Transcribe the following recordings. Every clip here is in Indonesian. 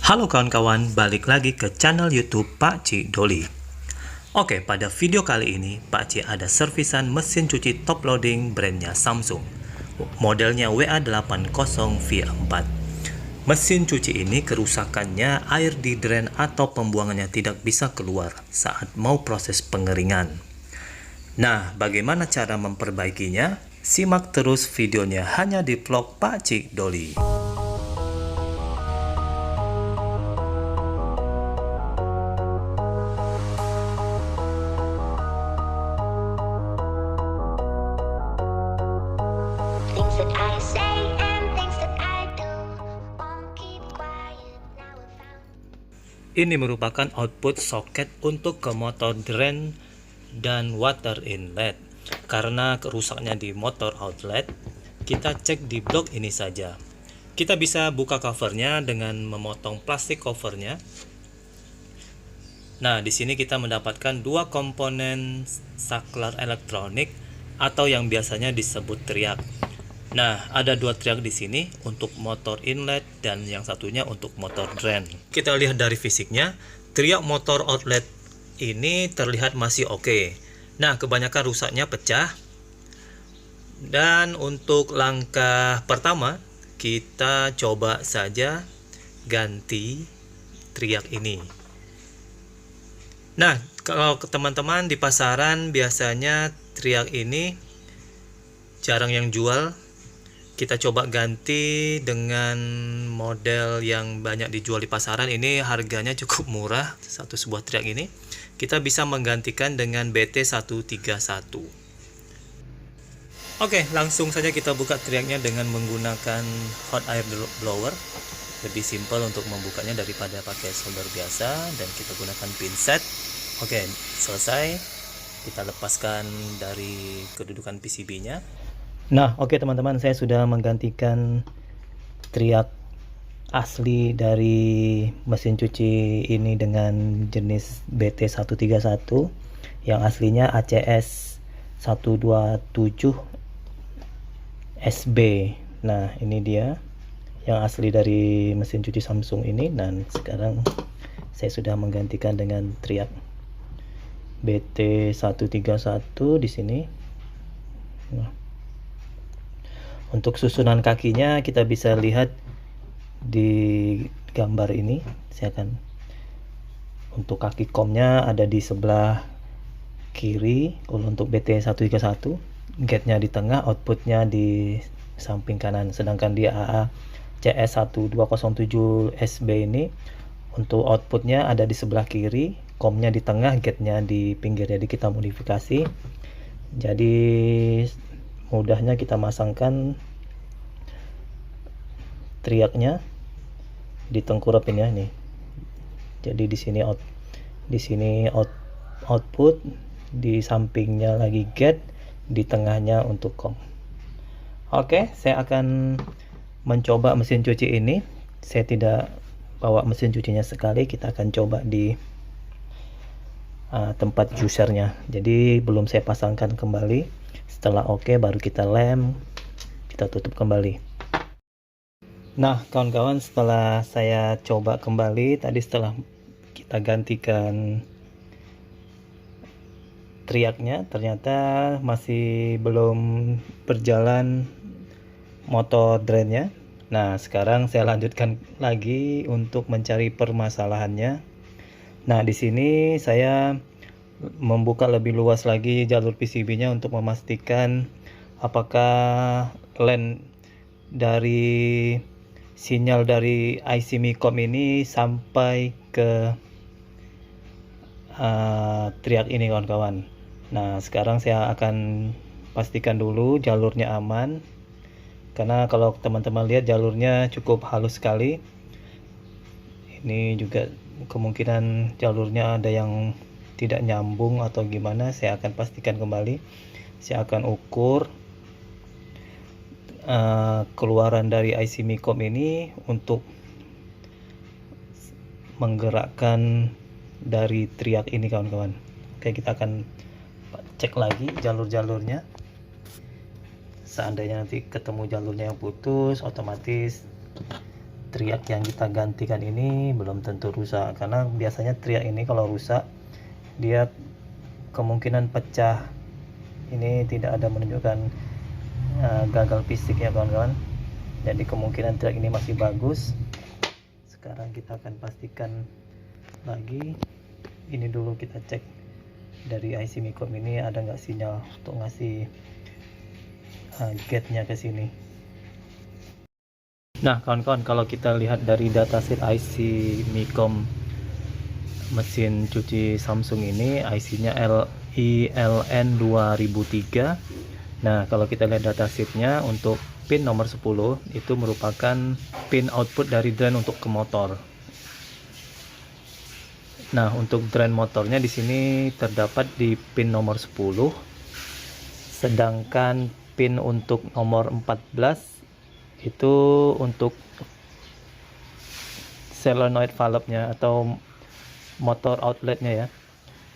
Halo kawan-kawan, balik lagi ke channel YouTube Pak Ci Doli. Oke, pada video kali ini Pak Ci ada servisan mesin cuci top loading brandnya Samsung. Modelnya WA80V4. Mesin cuci ini kerusakannya air di drain atau pembuangannya tidak bisa keluar saat mau proses pengeringan. Nah, bagaimana cara memperbaikinya? Simak terus videonya hanya di vlog Pak Ci Doli. Ini merupakan output soket untuk ke motor drain dan water inlet. Karena kerusaknya di motor outlet, kita cek di blok ini saja. Kita bisa buka covernya dengan memotong plastik covernya. Nah, di sini kita mendapatkan dua komponen saklar elektronik atau yang biasanya disebut triak. Nah, ada dua triak di sini untuk motor inlet dan yang satunya untuk motor drain. Kita lihat dari fisiknya, triak motor outlet ini terlihat masih oke. Nah, kebanyakan rusaknya pecah. Dan untuk langkah pertama, kita coba saja ganti triak ini. Nah, kalau teman-teman di pasaran biasanya triak ini jarang yang jual. Kita coba ganti dengan model yang banyak dijual di pasaran. Ini harganya cukup murah, satu sebuah triak ini. Kita bisa menggantikan dengan BT131. Oke, langsung saja kita buka triaknya dengan menggunakan hot air blower. Lebih simpel untuk membukanya daripada pakai solder biasa, dan kita gunakan pinset. Oke, selesai. Kita lepaskan dari kedudukan PCB-nya. Nah, oke teman-teman, saya sudah menggantikan triak asli dari mesin cuci ini dengan jenis BT131 yang aslinya ACS 127 SB. Nah, ini dia yang asli dari mesin cuci Samsung ini, dan sekarang saya sudah menggantikan dengan triak BT131 di sini. Nah, untuk susunan kakinya kita bisa lihat di gambar ini. Saya akan, untuk kaki komnya ada di sebelah kiri. Kalau untuk BT131, gate-nya di tengah, outputnya di samping kanan. Sedangkan di AA CS1207 SB ini untuk outputnya ada di sebelah kiri, komnya di tengah, gate-nya di pinggir. Jadi kita modifikasi. Jadi mudahnya kita masangkan triaknya di tengkurap ini ya nih. Jadi di sini output, di sampingnya lagi gate, di tengahnya untuk kom. Oke, saya akan mencoba mesin cuci ini. Saya tidak bawa mesin cucinya sekali, kita akan coba di tempat juicernya. Jadi belum saya pasangkan kembali. Setelah oke, baru kita lem, kita tutup kembali. Nah kawan-kawan, setelah saya coba kembali tadi, setelah kita gantikan triaknya, ternyata masih belum berjalan motor drainnya. Nah, sekarang saya lanjutkan lagi untuk mencari permasalahannya. Nah, di sini saya membuka lebih luas lagi jalur PCB-nya untuk memastikan apakah LAN dari sinyal dari IC MICOM ini sampai ke triak ini kawan-kawan. Nah, sekarang saya akan pastikan dulu jalurnya aman, karena kalau teman-teman lihat jalurnya cukup halus sekali. Ini juga kemungkinan jalurnya ada yang tidak nyambung atau gimana. Saya akan pastikan kembali. Saya akan ukur keluaran dari IC MICOM ini untuk menggerakkan dari triak ini kawan-kawan. Oke, kita akan cek lagi jalur-jalurnya. Seandainya nanti ketemu jalurnya yang putus, otomatis triak yang kita gantikan ini belum tentu rusak, karena biasanya triak ini kalau rusak dia kemungkinan pecah. Ini tidak ada menunjukkan gagal fisik ya kawan-kawan, jadi kemungkinan triak ini masih bagus. Sekarang kita akan pastikan lagi. Ini dulu kita cek dari IC Micom ini ada nggak sinyal untuk ngasih gate-nya ke sini. Nah kawan-kawan, kalau kita lihat dari datasheet IC Micom mesin cuci Samsung ini, IC-nya ILN 2003. Nah kalau kita lihat datasheetnya, untuk pin nomor 10 itu merupakan pin output dari drain untuk ke motor. Nah untuk drain motornya di sini terdapat di pin nomor 10, sedangkan pin untuk nomor 14 itu untuk solenoid valve-nya atau motor outletnya ya.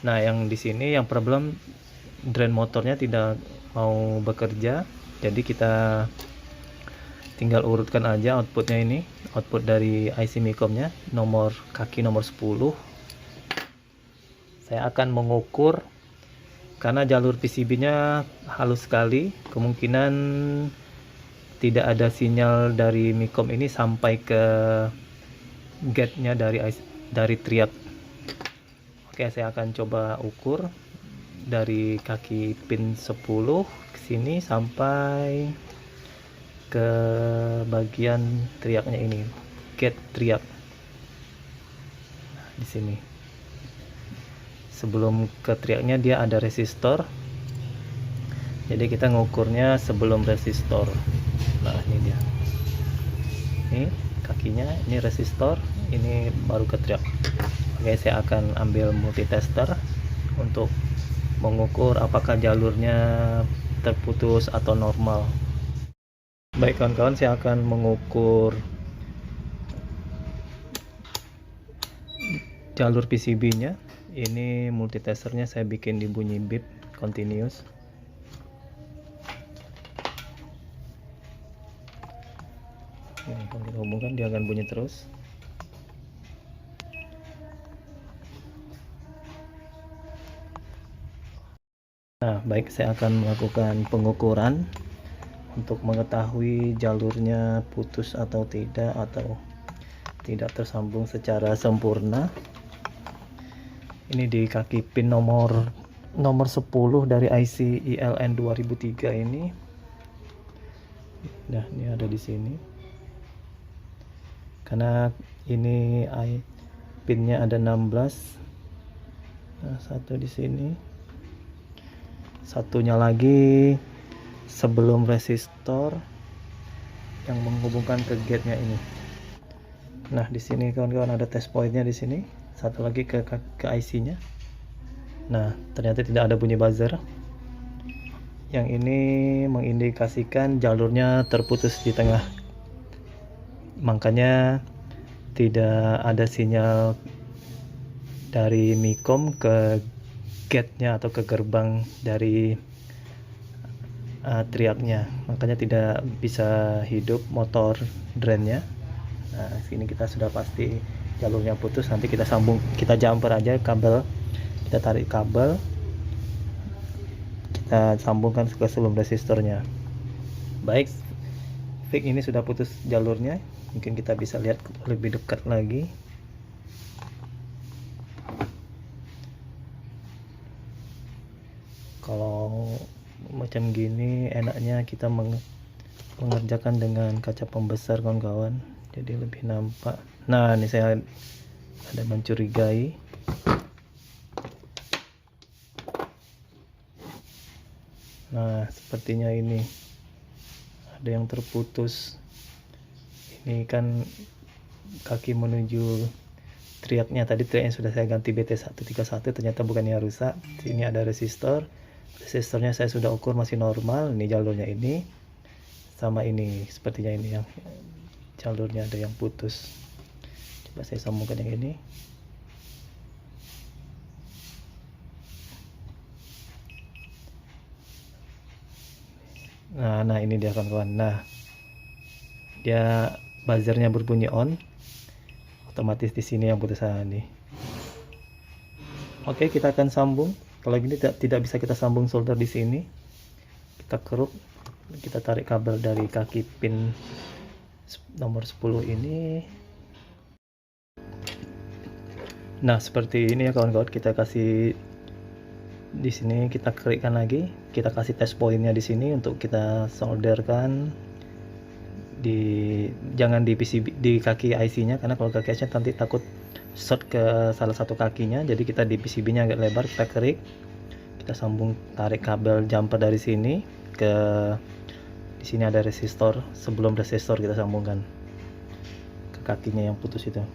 Nah yang di sini yang problem drain motornya tidak mau bekerja, jadi kita tinggal urutkan aja outputnya ini, output dari IC Micom-nya nomor kaki nomor 10. Saya akan mengukur, karena jalur PCB-nya halus sekali, kemungkinan tidak ada sinyal dari Micom ini sampai ke gate-nya dari triak. Oke, saya akan coba ukur dari kaki pin 10 ke sini sampai ke bagian triaknya ini, gate triak. Nah, di sini. Sebelum ke triaknya dia ada resistor. Jadi kita ngukurnya sebelum resistor. Nah, ini dia. Ini kakinya, ini resistor, ini baru ke triak. Oke, saya akan ambil multitester untuk mengukur apakah jalurnya terputus atau normal. Baik kawan-kawan, saya akan mengukur jalur PCB-nya. Ini multitesternya saya bikin di bunyi beep continuous. Ini kalau kita hubungkan dia akan bunyi terus. Nah, baik, saya akan melakukan pengukuran untuk mengetahui jalurnya putus atau tidak, atau tidak tersambung secara sempurna. Ini di kaki pin nomor 10 dari IC ILN 2003 ini. Nah, ini ada di sini. Karena ini pinnya ada 16. Nah, satu di sini. Satunya lagi sebelum resistor yang menghubungkan ke gate-nya ini. Nah, di sini kawan-kawan ada test point-nya di sini. Satu lagi ke IC-nya. Nah, ternyata tidak ada bunyi buzzer. Yang ini mengindikasikan jalurnya terputus di tengah. Makanya tidak ada sinyal dari Micom ke gate-nya atau ke gerbang dari triaknya. Makanya tidak bisa hidup motor drainnya. Nah, sini kita sudah pasti jalurnya putus. Nanti kita sambung, kita jumper aja kabel, kita tarik kabel, kita sambungkan ke sebelum resistornya. Baik, fix ini sudah putus jalurnya. Mungkin kita bisa lihat lebih dekat lagi. Kalau macam gini enaknya kita mengerjakan dengan kaca pembesar kawan-kawan, jadi lebih nampak. Nah, ini saya ada mencurigai. Nah, sepertinya ini ada yang terputus. Ini kan kaki menuju triaknya, tadi triaknya sudah saya ganti BT131, ternyata bukan yang rusak. Sini ada resistor. Resistornya saya sudah ukur masih normal. Ini jalurnya ini sama ini, sepertinya ini yang jalurnya ada yang putus. Coba saya sambungkan yang ini. Nah ini dia kawan-kawan. Nah, dia buzzernya berbunyi on, otomatis di sini yang putus nih. Oke, kita akan sambung. Kalau gini tidak bisa kita sambung solder di sini. Kita keruk, kita tarik kabel dari kaki pin nomor 10 ini. Nah, seperti ini ya kawan-kawan, kita kasih di sini, kita kerikkan lagi, kita kasih test pointnya di sini untuk kita solderkan jangan di PCB, di kaki IC-nya, karena kalau kaki IC nanti takut short ke salah satu kakinya. Jadi kita di PCB-nya agak lebar, kita kerik, kita sambung, tarik kabel jumper dari sini ke di sini ada resistor, sebelum resistor kita sambungkan ke kakinya yang putus itu.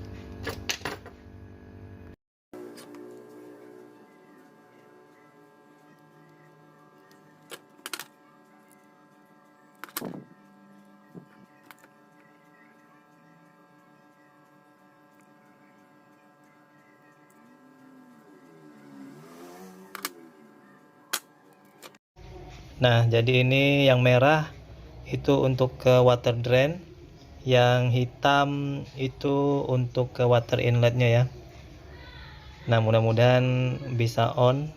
Nah, jadi ini yang merah itu untuk ke water drain, yang hitam itu untuk ke water inletnya ya. Nah, mudah-mudahan bisa on.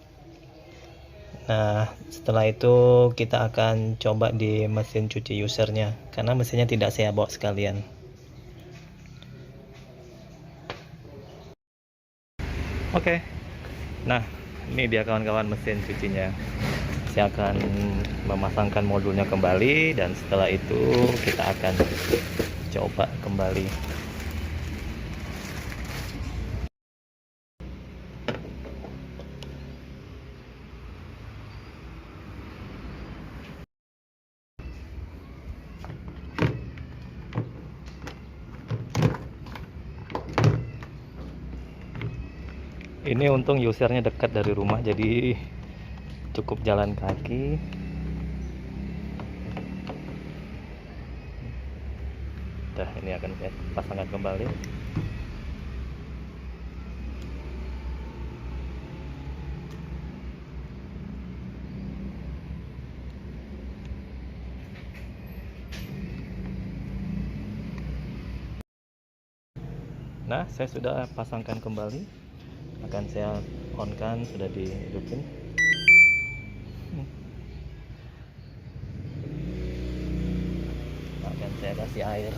Nah, setelah itu kita akan coba di mesin cuci usernya, karena mesinnya tidak saya bawa sekalian. Oke. Nah, ini dia kawan-kawan mesin cucinya. Saya akan memasangkan modulnya kembali, dan setelah itu kita akan coba kembali. Ini untung usernya dekat dari rumah, jadi cukup jalan kaki. Nah, ini akan saya pasangkan kembali. Nah, saya sudah pasangkan kembali. Akan saya on kan, sudah dihidupin. Akan saya kasih air.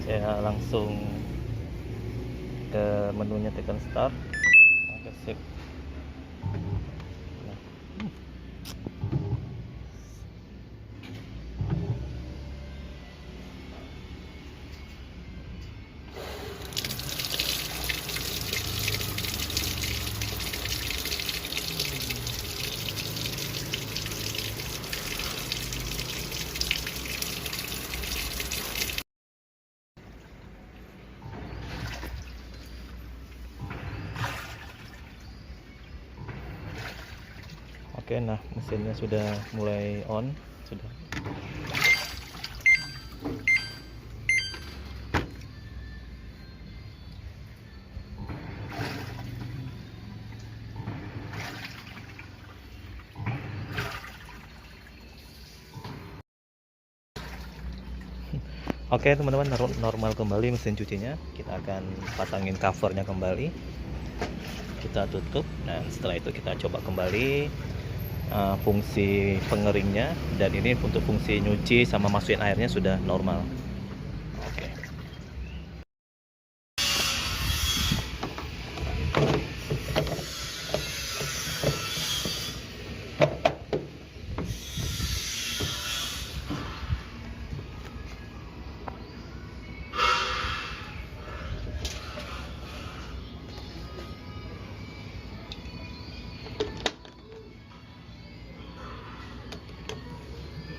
Saya langsung ke menunya, tekan start. Oke, sip. Nah. Oke, nah mesinnya sudah mulai on, sudah. Oke teman-teman, normal kembali mesin cucinya. Kita akan pasangin covernya kembali, kita tutup. Dan setelah itu kita coba kembali fungsi pengeringnya, dan ini untuk fungsi nyuci sama masukin airnya sudah normal. Oke.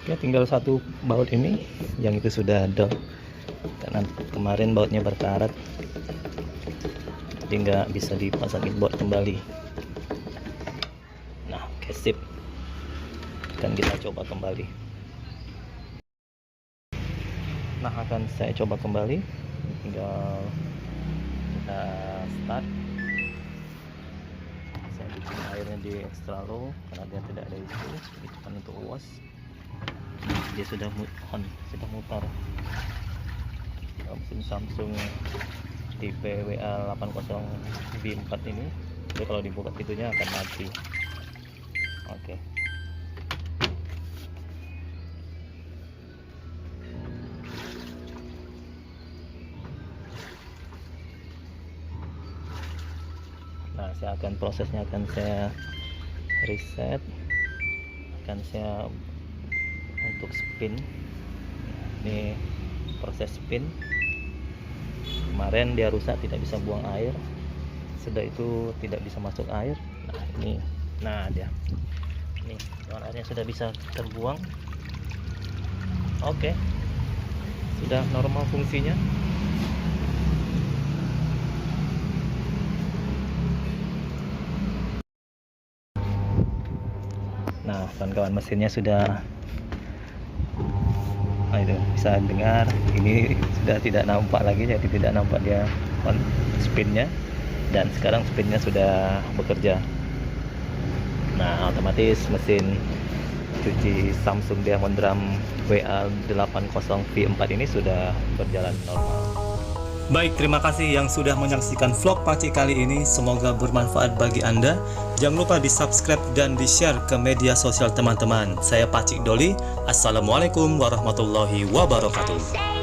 Ya, tinggal satu baut ini yang itu sudah ada, karena kemarin bautnya berkarat, jadi nggak bisa dipasangin baut kembali. Nah, oke, sip. Akan kita coba kembali. Nah, akan saya coba kembali, tinggal kita start. Saya bikin airnya di extra low karena dia tidak ada itu kan untuk wash. dia sudah on, sudah mutar. Mesin Samsung tipe WA80V4 ini, jadi kalau dibuka pintunya akan mati. Oke. Nah, prosesnya akan saya reset, akan saya untuk spin. Ini proses spin. Kemarin dia rusak, tidak bisa buang air, sudah itu tidak bisa masuk air. Nah ini, nah dia ini airnya sudah bisa terbuang. Oke, sudah normal fungsinya. Nah kawan-kawan, mesinnya sudah, nah itu bisa dengar, ini sudah tidak nampak lagi, jadi tidak nampak dia on spinnya, dan sekarang spinnya sudah bekerja. Nah otomatis mesin cuci Samsung Diamond Drum WA80V4 ini sudah berjalan normal. Baik, terima kasih yang sudah menyaksikan vlog Pacik kali ini. Semoga bermanfaat bagi Anda. Jangan lupa di subscribe dan di share ke media sosial teman-teman. Saya Pacik Doli. Assalamualaikum warahmatullahi wabarakatuh.